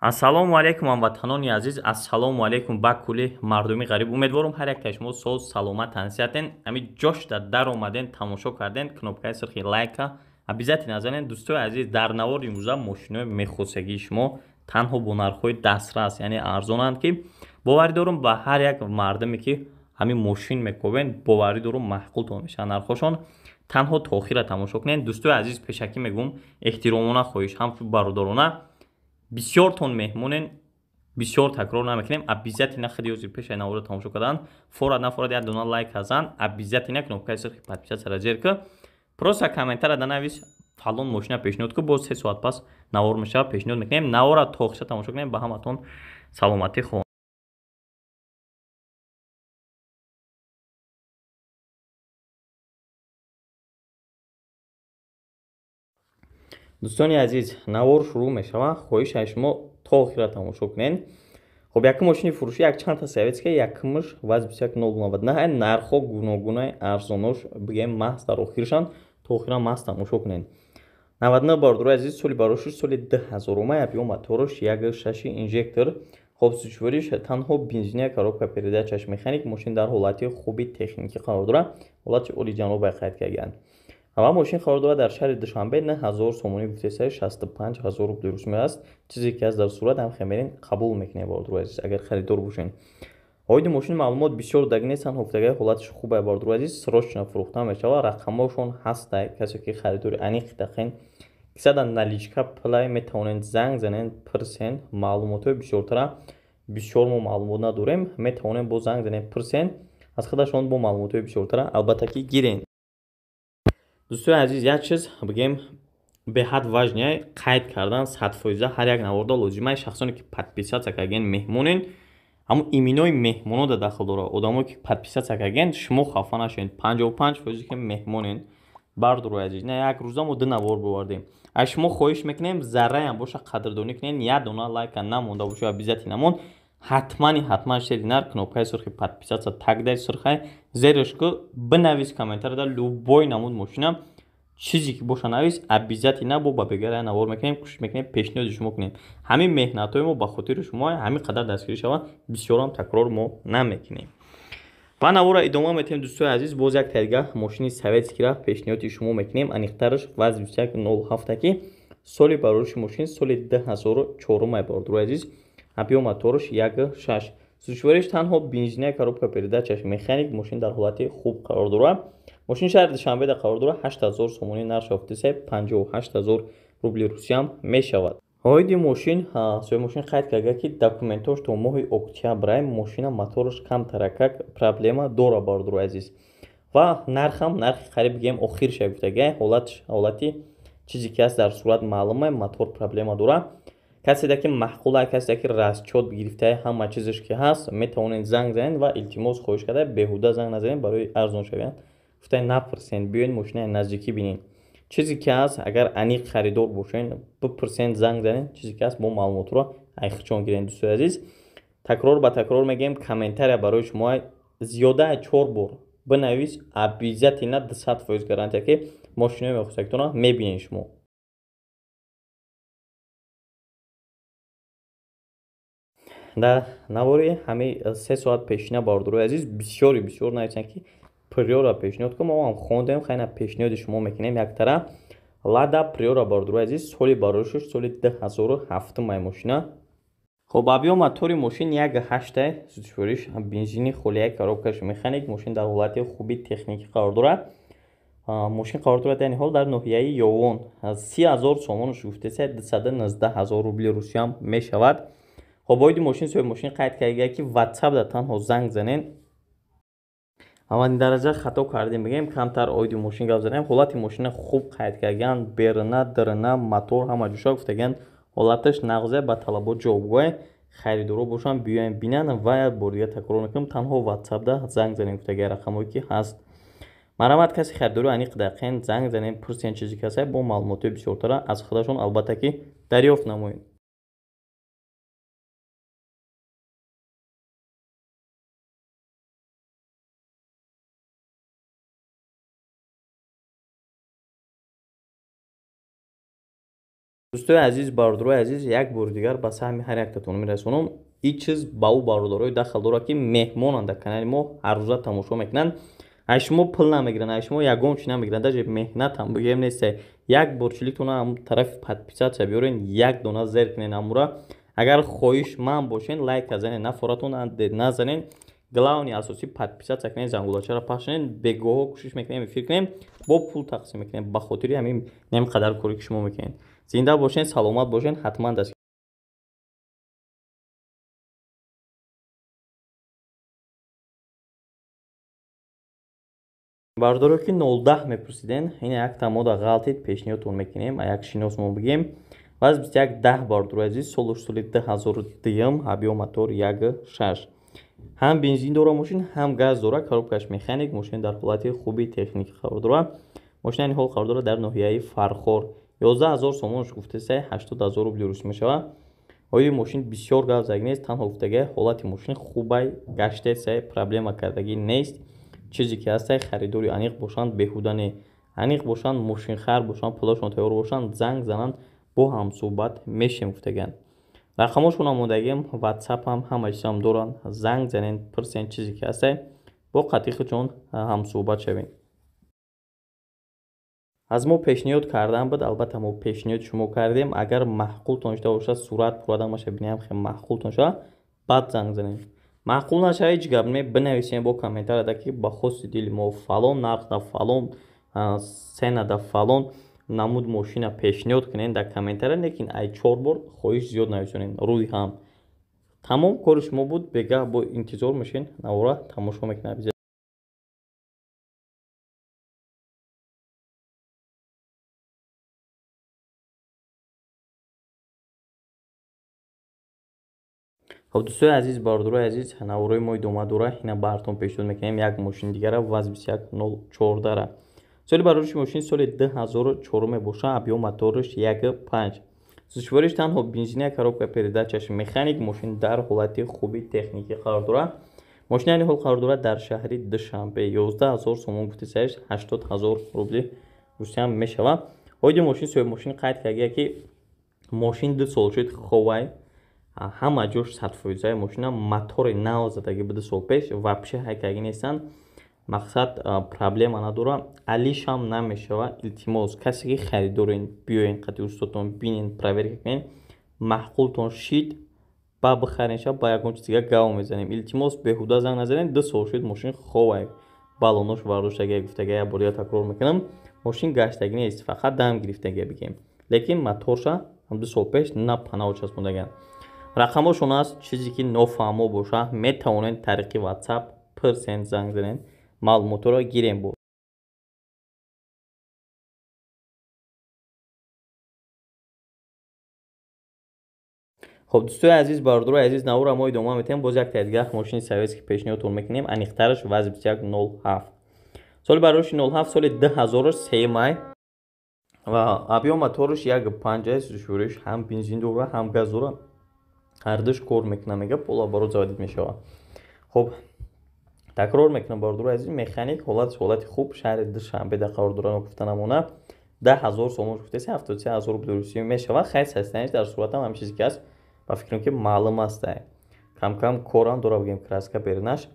ассалому алайкум ҳамватанони азиз, ассалому алайкум ба кулли мардуми ғариб. Умедворам ҳар як шумо соз саломат ҳастед. ами ҷошта дар омаден, тамошо карден, кнопкаи сирхи лайка обязательно назанед. Дӯстои азиз, дар навори имрӯза мошинои мехусагии шумо танҳо бо нархҳои дастрас, яъне арзонанд, ки боварӣ дорам ба ҳар як мардаме ки ҳамин мошин мекобен, боварӣ дорам маъқултон мешавад нархҳошон. танҳо то охира тамошо кунед. Дӯстои азиз, пешакӣ мегӯям эҳтиромона хоҳиш, ҳамчун бародарона бисёртон меҳмонен, бисёр такрор намекунем. Обязательно хидиёзи пешаи навора тамошо кардан, форад нафорад як дона лайк ҳазан, обязательно кнопкаи сирхи подписатсияро зер ки просто комментария данавис фалон мошина пешниҳод ки боз 3 соат пас навор мешавад, пешниҳод мекунем. Навора то охиша тамошо кунем. Ба ҳаматон саломатӣ хоҳам. дӯстони азиз, навор шурӯъ мешавад. хоҳишам шумо то охира тамошо кунед. хуб, якум мошини фурӯшӣ якчандта советска, якумш ваз 21099. нархҳо гуногунаи арзонош бигем маҳз дар охиршан. то охира маҳз тамошо кунед. 99 бародарои азиз, соли барошиш соли 2000 объем моторош 1.6 инжектор. хуб, сучвориш танҳо бензиния, коробка передачаш механик. мошин дар ҳолати хуби техникӣ қарор дорад. ҳолати олиҷаноб қайд карданд. ҳама мошин қарор дорад дар шаҳри душанбе. 1000 сомонӣ гуфтесаи 65000 рубли русуми аст. чизе ки аз дар сурат ҳам хемерин қабул мекунед бародарои азиз, агар харидор бошед. оиди мошин маълумот бисёр дагӣ нестанд. ҳофтагаи ҳолаташ хуб аст бародарои азиз, срочно фурӯхта мешавад. рақамҳошон ҳастанд. касе ки харидори аниқ дақен кисада наличка плай метавонед занг занед, пирсен маълумотҳои бисёртара. бисёр мо маълумот надорем, метавонед бо занг занед, пирсен аз худашон бо маълумотҳои бисёртара албатта ки гирен. дӯстои азиз, як чиз бигем беҳад важне қайд кардан 100% ҳар як наворда лозимаи шахсоне ки подписатсия карген меҳмонен. ҳамун иминои меҳмонода дахл дорад. одамое ки подписатсия карген, шумо хафа нашавед. 55% ки меҳмонен бародарои азиз. не як рӯза мо ду навор бовардем. аз шумо хоҳиш мекунем зараям боша қадрдонӣ кунед. як дона лайка намонда боша, обязательно мон ҳатман шеринар кнопкаи сирхи подписатсия тагдаи сирхай зереш ки бинавис комментарияда любой намуд мошина чизе ки боша навис, обязательно бо ба бегаре навор мекунем, кӯшиш мекунем пешниҳоди шумо кунем. ҳамин меҳнатҳои мо ба хотири шумо, ҳамин қадар дастгирӣ шавад, бисёрам такрор мо намекунем. ба навора идома метавонем. дӯстои азиз, боз як тайгаҳ мошини советскира пешниҳоди шумо мекунем. аниқтараш ваз 2107 ки соли барориши мошин соли 2004 бародарои азиз. объем моторош 1.6. сучвориш танҳо бензиния, коробка передачаш механик. мошин дар ҳолати хуб қарор дорад. мошин шаҳри душанбеда қарор дорад. 8000 сомонӣ нарш офтисаи 58000 рубли русиям мешавад. оиди мошин соҳиби мошин қайд карда ки документош то моҳи октябрай мошина моторош камтаракак проблема дора бародарои азиз. ва нархам нархи қариб гем охирша гуфтага ҳолати чизе ки аст дар сурат маълума мотор проблема дора. каседа ки маъқула, каседа ки расчёт гирифтаи ҳама чизаш ки ҳаст, метавонед занг занед ва илтимос хоҳиш карда беҳуда занг назанед барои арзон шавидан. гуфтае напирсен, биёед мошинаи наздикӣ бинед. чизе ки аст, агар аниқ харидор бошед, бипирсен, занг занед, чизе ки аст бо маълумотро айхчон гиред. дӯстои азиз, такрор ба такрор мегӯем, комментария барои шумо зиёдаи 4 бор бинавис, обязательно 200% гарантия ки мошинои мехусагитонро мебинед шумо. дар навори ҳамин 3 соат пешина бародарои азиз, бисёр нависанд ки приора пешниҳод ки мо ҳам хондем, хайна пешниҳоди шумо мекунем. як тара лада приора бародарои азиз, соли бароришиш соли 2007 мошина. хуб, объем мотори мошин 1.8 сучвориш бензини, холияи коробкаш механик. мошин дар ҳолати хуби техникӣ қарор дорад. мошин қарор дорад яъне ҳол дар ноҳияи ёвон. 30000 сомонош гуфтесаи 210000 рубли русиям мешавад. хуб, оиди мошин соҳиби мошин қайд карда ки ватсапда танҳо занг занед. аввалин дараҷа хато кардем, бигем камтар оиди мошин гап задем. ҳолати мошина хуб қайд кардан, берна, дирна, мотор ҳама ҷоша гуфтаган ҳолаташ нағзе ба талабот ҷавобгоҳ. харидоро бошанд, биёянд бинанд ва як бор дига такрор мекунем, танҳо ватсапда занг занед гуфтаги рақамое ки ҳаст. марамат каси харидори аниқ дақен занг занед, пирсен чизе ки аст бо маълумотҳои бисёртара аз худашон албатта ки дарёфт намоед. дӯстои азиз, бародарои азиз, як бори дигар ба саҳми ҳар яктатон мерасонам. Ин чиз ба ӯ бародарои дахал дорад ки меҳмонанд дар канали мо ҳаррӯза тамошо мекунанд. Ай шумо пул намегиранд, ай шумо ягон чи намегиранд, даже меҳнатам бигем несте. Як бор чиликтона ҳамун тарафи подписатсия биёрен, як дона зер кунен ҳамура. Агар хоҳишманд бошен, лайка занен, на форатон назанен. Главни асосӣ подписатсия кунен, зангулачаро пахшонен. Бегоҳо кӯшиш мекунем эфир кунем, бо пул тақсим мекунем ба хотири ҳамин қадар корӣ ки шумо мекунед. Зинда бошен, саломат бошен, ҳатман даст бардоро ки 010 мепурсиден, ин як тамода ғалтид пешниҳодтон мекунем, як шинос мо бигем. Ваз 21 10 бардоро азиз, солуш соли 2002 ҳабиё мотор 1.6. ҳам бензин дора мошин, ҳам газ дора, коробкаш механик, мошин дар ҳолати хуби техники қарор дора. Мошина ин ҳол қарор дора дар ноҳияи Фархор. 11000 сомонаш гуфтасе 80000 рубли рӯз мешава. ои мошин бисёр гап заг нест, танҳо гуфтаге ҳолати мошин хубай гаштесе, проблема кардагӣ нест. чизе ки ҳастай харидори аниқ бошанд, беҳуда не. Аниқ бошанд, мошинхар бошанд, пулашон тайёр бошанд, занг зананд, бо ҳамсӯҳбат мешем гуфтаганд. рақамошон омодагием, ватсапам ҳама чизам доранд, занг занен, пурсен чизе ки ҳастай, бо қатиқичон ҳамсӯҳбат шавем. аз мо пешниҳод кардан буд, албатта мо пешниҳоди шумо кардем. агар маъқултон шуда бошад, сурат пурада маша бинем хе маъқултон шуда, баъд занг занем. маъқул наша ҳеҷ гап не, бинависем бо комментарияда ки ба хости дили мо фалон нархда, фалон сенада, фалон намуд мошина пешниҳод кунен дар комментария, лекин ай 4 бор хоҳиш зиёд нависонен рӯи ҳам. тамом кори шумо буд, бегах бо интизор мешин, навора тамошо мекунад. хоб дӯстои азиз, бародарои азиз, навораи мо идома дора. ина баҳартон пешниҳод мекунем як мошини дигара, ваз 21014. соли барориши мошин соли 2004 мебоша, абё моториш 1.5. душвориш танҳо бензиния, коробка передачаш механик, мошин дар ҳолати хуби техникӣ қарор дора. мошина ин ҳол қарор дора дар шаҳри Душанбе. 11000 сомон гуфтисаиш 80000 рубли русиям мешава. оиди мошин соҳиби мошин қайд кардагия ки мошин 2 сол шуд ховай, ҳама ҷош 100%. мошина мотори нав задагӣ буд 2 сол пеш, вапше ҳайкагӣ нестанд. мақсад проблема надора, алишам намешава. илтимос, касе ки харидорен, биёен қати устотон бинен, проверка кунен, маъқултон шид ба бихаренша, ба ягон чизига гав мезанем. илтимос беҳуда занг назанем, 2 сол шуд мошин ховай, балонош вардоштагия гуфтагия, бория такрор мекунам, мошин гаштагӣ нест, фақат дам гирифтагия бигем, лекин моторша 2 сол пеш на панаҳо часпондагианд. рақамошон аст, чизе ки нофаҳмо боша, метавонед тариқи ватсап пурсен занг занен, маълумотро гирем. бо хоб дӯстои азиз, бародарои азиз, навора мо идома метем. боз як тайдгах мошини советски пешниҳодтон мекунем, аниқтараш ваз 2107. соли барориши 07 соли 2003 май ва абё моториш 1.5 аст. душвориш ҳам бензин дора, ҳам газ дора, ҳардуш кор мекунам, мега полоборот заводид мешава. хоб такрор мекунам, бародарои азиз, механик, ҳолати хуб, шаҳри Душанбе дар қарор дора, гуфта намона 10000 сомон гуфтаси 73000 рубли русия мешава. хайр састаниш дар суратам ҳам чизе ки аст, ба фикрам ки маълум аст. кам корам дора бигем краска бернаш.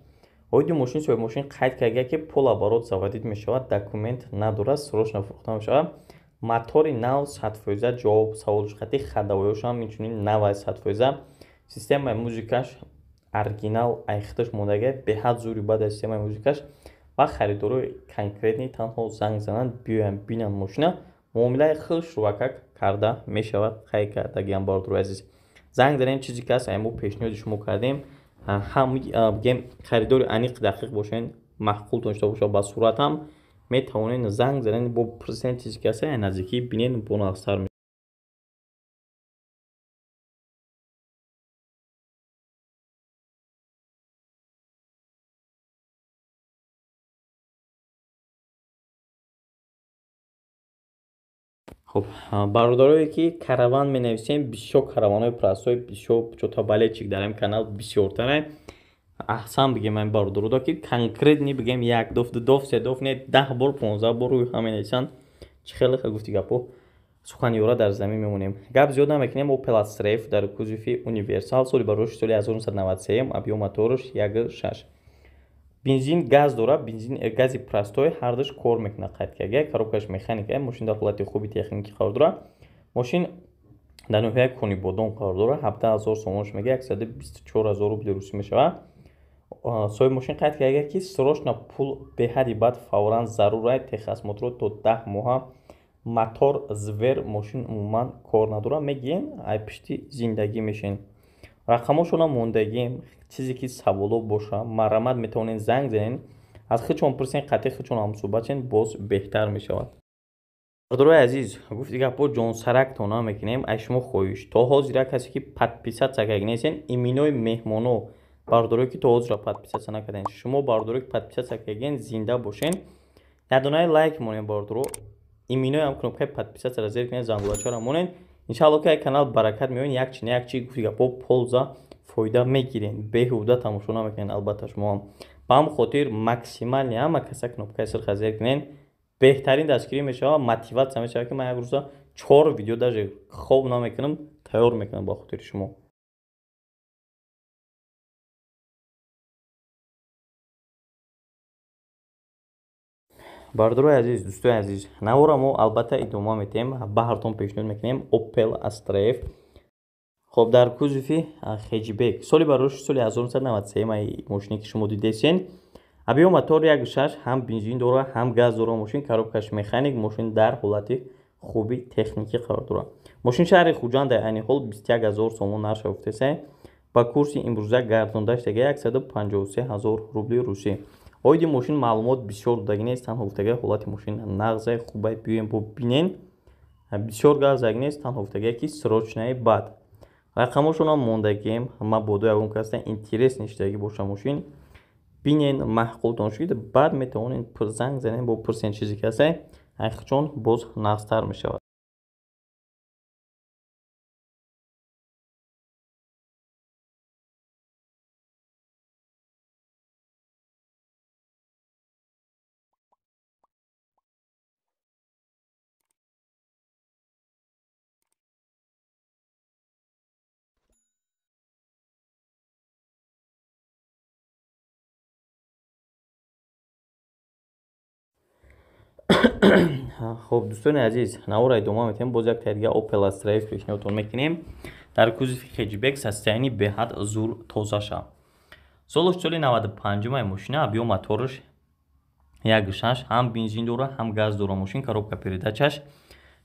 оиди мошин соҳиби мошин қайд кардагия ки полоборот заводид мешава, документ надора, срочно фурӯхта мешава. мотори нав 100%, ҷавоб саволш хати хадавоёшам инчунин навай 100%. системаи музикаш оригинал айхташ мондагия, беҳад зури баъд аз системаи музикаш ва харидорои конкретни танҳо занг зананд, биёян бинанд мошина, муомилаи хел шувакак карда мешавад. хай кардагиам, бародарои азиз, занг занем, чизе ки аст мо пешниҳоди шумо кардем. бигем харидори аниқ дақиқ бошен, маъқултон шуда боша, ба суратам метавонед занг занен, бо пурсен чизе ки аст наздикӣ бинен, бонавзтар. хуб, бародарое ки караван менависем, бисёр караванҳои простой, бисёр чотабалечик дар ин канал бисёртаре. аҳсан бигем ин бародарода ки конкретни бигем 1 доф 2 доф 3 доф не 10 бор 15 бор рӯи ҳамин нависанд. чӣ хеле гуфти гапо. суханиёра дар замин мемонем. Гап зиёд намекунем. Opel Astra дар кузови универсал соли барош соли 1993 абиё моторш 1.6 бензин газ дорад. Бензин гази простой ҳардуш кор мекунад қайтгаga. Коробкаш механика. Мошин дар ҳолати хуби техникӣ қарор дорад. Мошин дар ноҳияи Куни Бодон қарор дорад. 17000 сомоныш мега 124000 рубли русӣ мешавад. соҳиби мошин қайтгаga ки срочно пул беҳади бад фавран зарура Техас мотор то 10 моҳа мотор звер мошин умуман кор надорад мегӯем ай пишти зиндагӣ мешин. рақамошона мондагим чизе ки саволо боша марамат метавонен занг занен аз хичон пурсен қати хичон ҳамсӯҳбатен боз беҳтар мешавад. бардорои азиз гуфти гапҳо ҷонсарак тона мекунем. ай шумо хоҳиш то ҳозира касе ки подписатсия карда нестен иминои меҳмоно бардорое ки то ҳозира подписатсия накарден шумо бардорое ки подписатсия кардаген зинда бошен ядонаи лайк монен бардоро иминои ҳам кнопкаи подписатсияро зер кунед зангулачаро монен иншалло ки ай канал баракат меёбед якчи на якчи гуфти гапҳо полза фоида мегирен беҳуда тамошо намекунен. албатта шумо ҳам ба ҳам хотир максимални ҳама каса кнопкаи сирха зер кунен беҳтарин дастгирӣ мешавад мотиватсия мешавад ки ман як рӯза 4 видео даже хоб намекунам тайёр мекунам ба хотири шумо. бардорои азиз дӯстои азиз навора мо албатта идома метем ба ҳартон пешниҳод мекунем Opel Astra хоб дар кузови хеҷбек соли барош соли 1993 ай мошине ки шумо дидесен абиё мотор 1.6 ҳам бензин дорад ҳам газ дорад. мошин коробкаш механик мошин дар ҳолати хуби техникӣ қарор дорад. мошин шаҳри хуҷанд дар айни ҳол 21000 сомон нарша гуфтесен ба курси имрӯза гардондаштага 153000 рубли русӣ. оиди мошин маълумот бисёр додагӣ нест танҳо гуфтага ҳолати мошин нағзай хубай биёем бо бинен бисёр гавзагӣ нест танҳо гуфтага ки срочнаи бад рақамошона мондагием мабодо ягон каста интерес ништагӣ боша мошин бинен маҳқултон шуд баъд метавонен занг занен бо пурсен чизе ки ҳастае айхчон боз нағзтар мешавад. хоб дӯстони азиз навора идома метем боз як тайдига Opel Astra пешниҳодтон мекунем дар кузови хеҷбек состоянии беҳад зур тозаша солош соли 95 ай мошина абиё моторш 1.6 ҳам бензин дорад ҳам газ дорад. мошин коробка передачаш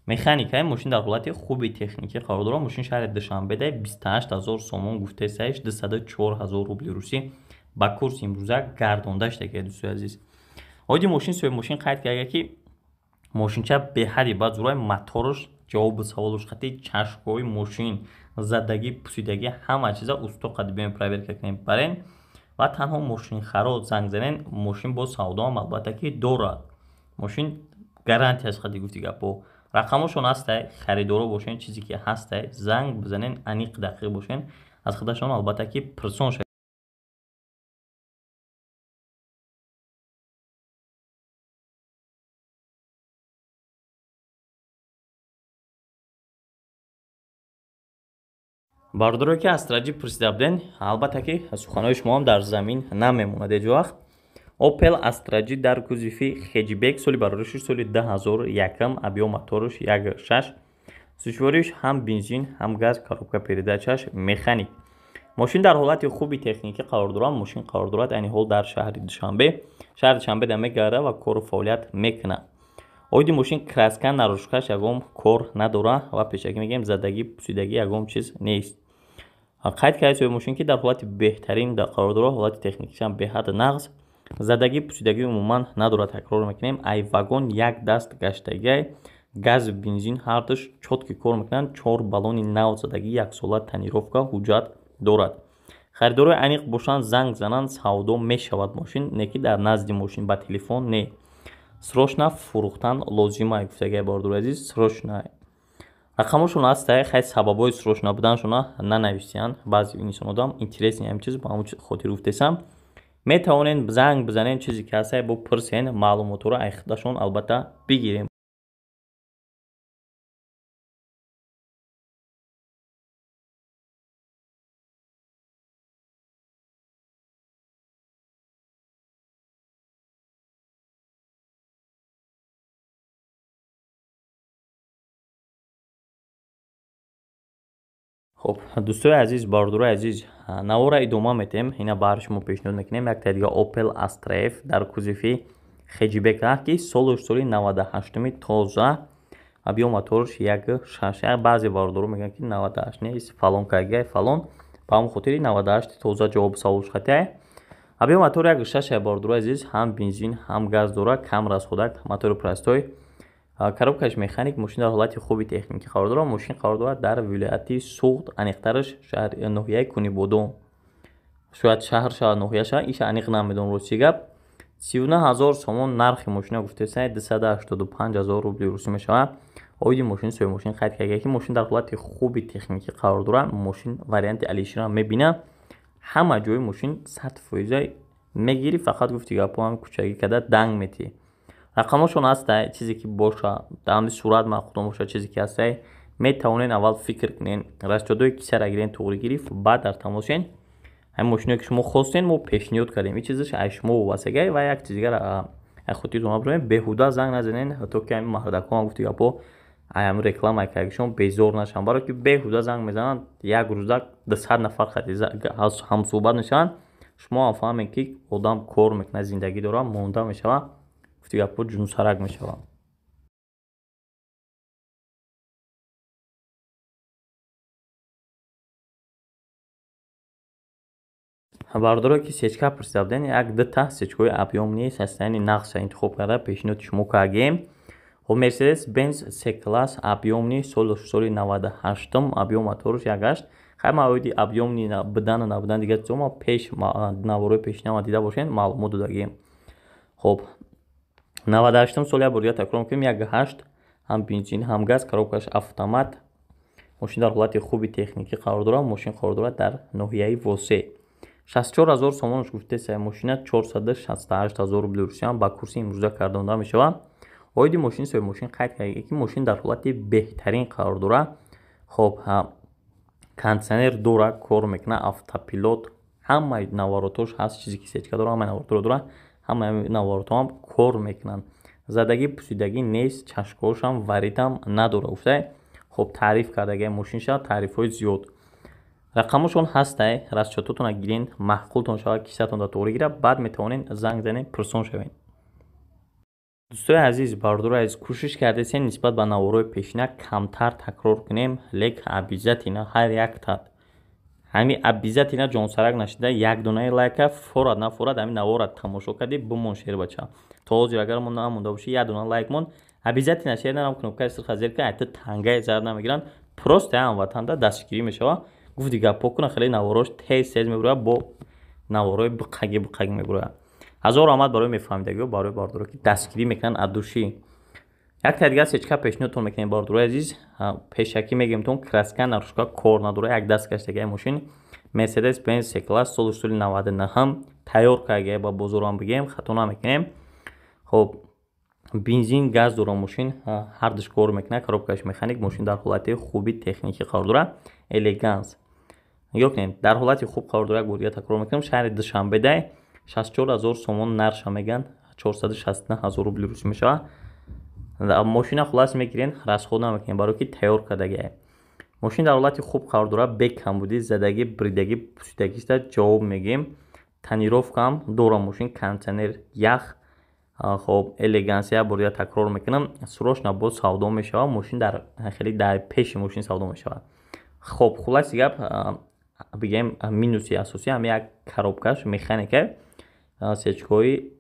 механикаи мошин дар ҳолати хуби техникӣ қарор дорад. мошин шаҳри душанбеда 28000 сомон гуфтесаиш 204000 рубли русӣ ба курси имрӯза гардондаштага дӯстои азиз оиди мошин соҳиби мошин қайд карда ки мошинча беҳади бад зураи моторш ҷавоби саволош хати чашкҳои мошин задагӣ пусидагӣ ҳама чиза устуқади биёем проверка кунем барен ва танҳо мошинхаро занг занен мошин бо савдоам албатта ки дорад. мошин гарантияш хади гуфти гапҳо рақамошон ҳастай харидоро бошен чизе ки ҳастай занг бизанен аниқ дақиқ бошен аз худашон албатта ки пирсон шавед. бардоре ки аз траҷи пурсида буден албатта ки суханои шумо ҳам дар замин намемонад ҳеҷ вақт. Opel Astra дар кузови хеҷбек соли бароришиш соли 2001 абиё моторш 1.6 сушвориш ҳам бензин ҳам газ коробка передачаш механик мошин дар ҳолати хуби техникӣ қарор дорад. мошин қарор дорад айни ҳол дар шаҳри душанбе да мегарда ва кору фаъолият мекунад. оиди мошин краска нарӯшкаш ягон кор надорад ва пешакӣ мегӯем задагӣ пусидагӣ ягон чиз нест. қайд кардаи соҳиби мошин ки дар ҳолати беҳтарин қарор дорад. ҳолати техникишам беҳад нағз задагӣ пусидагӣ умуман надорад. такрор мекунем ай вагон як даст гаштагиай газ бензин ҳардуш чотки кор мекунанд 4 баллони нав задагӣ яксола тонировка ҳуҷҷат дорад. харидорои аниқ бошанд занг зананд савдо мешавад мошин не ки дар назди мошин ба телефон не срочно фурӯхтан лозимай гуфтагиай бардори азиз срочно рақамошон ҳастай хай сабабҳои срочно буданшона нанависиянд баъзи инсонодам интересни ҳам чиз ба ҳамон хотир гуфтесам метавонен занг бизанен чизе ки ҳастай бупурсен маълумотро ай худашон албатта бигирем. خب دوستای عزیز، باردورای عزیز، навора идома метем. Ина баҳри шумо пешниҳод мекунем як тадига Opel Astra F дар кузофи хеҷибек ки соли 98-ми тоза объем моторш 1.6. баъзе бардору мегӯянд ки 98 нест, фалон кайгай фалон. ба ҳамон хотири 98 тоза ҷавоби саволш хатиай. объем мотор 1.6 бардору азиз, ҳам бензин ҳам газ дора, кам расходак, мотори простой. коробкаш механик, мошин дар ҳолати хуби техникӣ қарор дорад. мошин қарор дорад дар вилояти Суғд, аниқтараш шаҳр ноҳияи Кунибодон. шояд шаҳр шавад, ноҳия шавад, иша аниқ намедонам рости гап. 39000 сомон нархи мошина гуфтесай, 285000 рубли русӣ мешавад. оиди мошин соҳиби мошин қайд карда ки мошин дар ҳолати хуби техникӣ қарор дорад. мошин варианти алишира мебина, ҳама ҷои мошин 100% мегири, фақат гуфти гапоам кӯчагӣ када данг метӣ. рақамошон ҳастай, чизе ки боша дар сурат махудом боша, чизе ки ҳастай, метавонен аввал фикр кунен, расчётҳои кисара гирен, тоғри гирифт, баъд дар тамошен ҳамин мошиное ки шумо хостен мо пешниҳод кардем. ин чизаш ай шумо вобастагӣ ва як чиз дигар хотиртон бирем, беҳуда занг назанен, ҳатто ки ҳамин маҳрадакон гуфти гапо ай ҳамин реклама кардишон безор нашаванд, барои ки беҳуда занг мезананд, як рӯза 200 нафар хати ҳамсӯҳбат мешаванд. шумо ҳам фаҳмед ки одам кор мекунад, зиндагӣ дорад, монда мешавад, гуфти гапо ҷунсарак мешавад. бардоре ки сечка пурсида буден, як дута сечкаҳои объём нест ҳастани нақша интихоб карда пешниҳоди шумо кардем. хоб Mercedes Benz C-класс объёмни соли 98 объём моторш 1.8. хай мавоиди объёмни будану набудан дигар чизома пеш навораи пешинама дида бошед, маълумот додагем. хоб 98 соли як бор такрор мекунем, 1.8 ҳам бензин ҳам газ, коробкаш автомат. мошин дар ҳолати хуби техникӣ қарор дорад. мошин қарор дорад дар ноҳияи Восе. 64000 сомонаш гуфтесай, мошина 468000 рубли русиян ба курси имрӯза кардонда мешавад. оиди мошин соҳиби мошин қайд карда ки мошин дар ҳолати беҳтарин қарор дорад. хоб кондитсионер дора, кор мекунад, автопилот, ҳамаи наворотош ҳаст, чизе ки сечка дора ҳамаи наворотро дора, ҳамаи наворотҳо ҳам кор мекунанд. задагӣ пусидагӣ нест, чашкаҳошам варидам надора гуфтай. хоб таъриф кардагиай мошин шавад, таърифҳои зиёд. рақамошон ҳастай, расчётотона гирен, маъқултон шавад, кисатонда тоғри гирад, баъд метавонен занг занен пурсон шавен. дӯстои азиз, бардори азиз, кӯшиш кардесен нисбат ба навораи пешина камтар такрор кунем, лек обязательно ҳар як тат ҳамин обязательно ҷонсарак нашида як донаи лайка форад нафорад ҳамин навора тамошо кардӣ бимон шербача. то ҳозир агар мо намонда бошӣ як дона лайк мон, обязательно шер нарам кнопкаи сирха зер кунед, айта тангаи зард намегиранд, просто ҳамватанда дастгирӣ мешавад. гуфти гапо кунад, хеле навораш тез мебурояд, бо навораи биқаги мебурояд. ҳазор раҳмат барои мефаҳмидагиҳо, барои бардоро ки дастгирӣ мекунанд аз душӣ. як та дигар сечка пешниҳодтон мекунем бардорои азиз, пешакӣ мегемтон краска нарӯшка кор надора, як даст каштагиай мошин Mercedes Benz C-класс соли 99 тайёр кардагиай ба бозорам бигем, хато намекунем. хоб бензин газ дора мошин, ҳардуш кор мекунад, коробкаш механик, мошин дар ҳолати хуби техникӣ қарор дорад. элеганс нигоҳ кунем, дар ҳолати хуб қарор дорад. гурия такрор мекунем, шаҳри Душанбедай 64000 сомон нарша меган, 469000 рубли русӣ мешавад. мошина хулас мегирен, расход намекунем, барои ки тайёр кардагиай. мошин дар ҳолати хуб қарор дорад, бек камбудӣ, задагӣ, бридагӣ, пусидагиста ҷавоб мегем. тонировкаам дора мошин, кондитсионер, ях. хоб элегансия бор такрор мекунам, срочно бо савдо мешавад, мошин дар хеле дар пеши мошин савдо мешавад. хоб хуласи гап бигем минуси асосӣ ҳам як коробкаш механика, сечкаҳои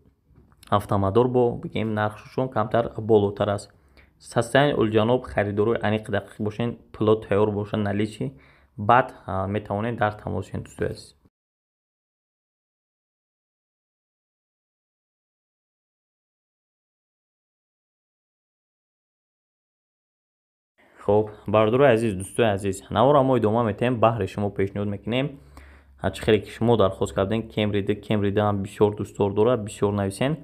автоматдор бо бигем нархшон камтар болотар аст. састани улҷаноб, харидорои аниқ дақиқ бошен, пилот тайёр бошад наличи, баъд метавонед дар тамосен дӯстои азиз. хоб бардорои азиз, дӯстои азиз, навора мо идома метаҳем, баҳри шумо пешниҳод мекунем. чӣ хеле ки шумо дархост кардем, Camry ҳам бисёр дӯстдор дорад, бисёр нависен.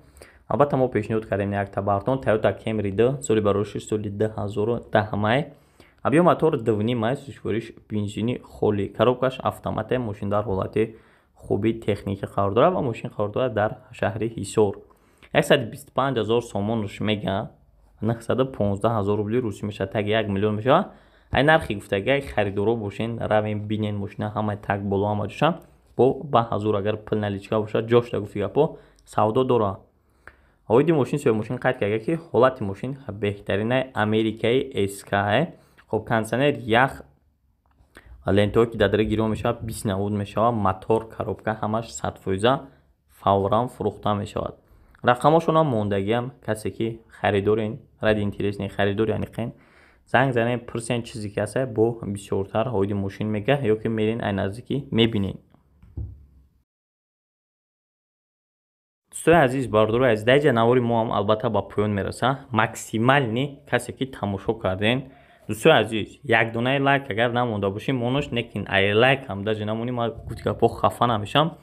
албатта мо пешниҳод кардем якта бартон Toyota Camry 2 соли бароиши соли 2010 май. объём мотор 2.5 май, сӯзишвориш бензини холӣ, коробкаш автомате, мошин дар ҳолати хуби техникӣ қарор дорад ва мошин қарор дорад дар шаҳри Ҳисор. 125000 сомонш меган, 915000 рубли русӣ мешавад, таги 1 миллион мешавад. ай нархи гуфтага ай харидоро бошен равен бинен мошина ҳамаи так боло ҳама ҷоша бо 20,000 агар пул наличка бошад ҷошта гуфти гапо савдо дора. оиди мошин соҳиби мошин қайд карда ки ҳолати мошин беҳтаринай америкаи SK хоб кондитсионер ях лентаҳое ки дар дара гиро мешавад 20 навуд мешавад мотор коробка ҳамаш 100% фавран фурӯхта мешавад. рақамошона мондагиам касе ки харидорен ради интересни харидори аниқен занг занен пурсен чизе ки аст бо бисёртар оиди мошин мега ё ки мерин ай наздикӣ мебинен. дӯстои азиз бардори азиз дар ҷа навори мо ҳам албатта ба поён мераса. максимални касе ки тамошо карден дӯстои азиз як донаи лайк агар намонда бошем монош некин ай лайк ҳам дар ҷа намоним ма гуфти гапо хафа намешам.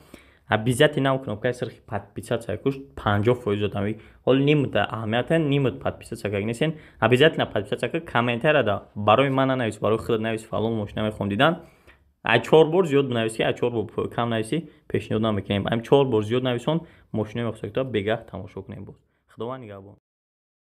обязательно нам кнопкаи сирхи подписаться куш 50% додам ҳол нимута аҳамията нимут подписаться как несен обязательно подписаться ка комментария да барои ман нанавис барои худат навис фалон мошина мехоҳам дидан ай 4 бор зиёд нависи ай 4 бор кам нависи пешниҳод намекунем ай 4 бор зиёд нависон мошина мехосем то бегаҳ тамошо кунем. Худованд нигаҳбон.